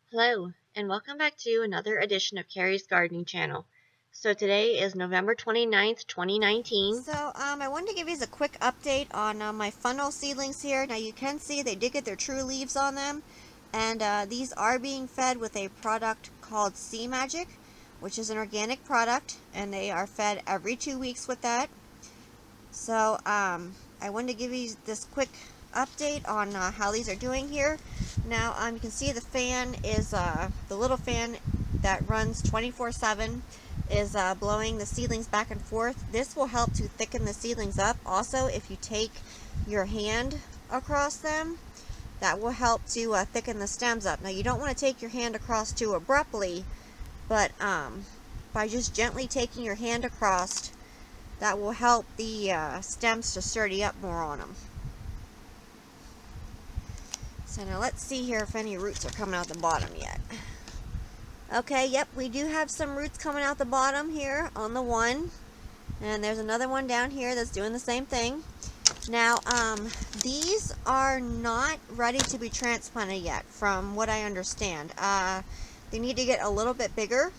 Hello, and welcome back to another edition of Carrie's Gardening Channel. So today is November 29th, 2019. I wanted to give you a quick update on my Fennel Seedlings here. Now you can see they did get their true leaves on them, and these are being fed with a product called Sea Magic, which is an organic product, and they are fed every 2 weeks with that. I wanted to give you this quick update on how these are doing here. Now you can see the fan is the little fan that runs 24/7 is blowing the seedlings back and forth. This will help to thicken the seedlings up. Also, if you take your hand across them, that will help to thicken the stems up. Now you don't want to take your hand across too abruptly, but by just gently taking your hand across, that will help the stems to sturdy up more on them. So now let's see here if any roots are coming out the bottom yet. Okay, yep, we do have some roots coming out the bottom here on the one. And there's another one down here that's doing the same thing. Now, these are not ready to be transplanted yet, from what I understand. They need to get a little bit bigger.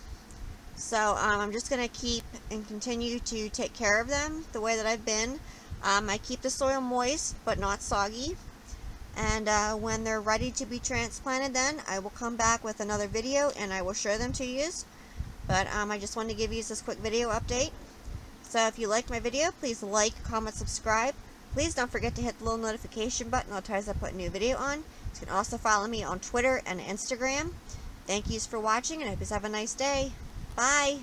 So I'm just going to keep and continue to take care of them the way that I've been. I keep the soil moist but not soggy. And when they're ready to be transplanted, then I will come back with another video and I will show them to you. But I just wanted to give you this quick video update. So if you liked my video, please like, comment, subscribe. Please don't forget to hit the little notification button all the times I put a new video on. You can also follow me on Twitter and Instagram. Thank yous for watching, and I hope you have a nice day. Bye!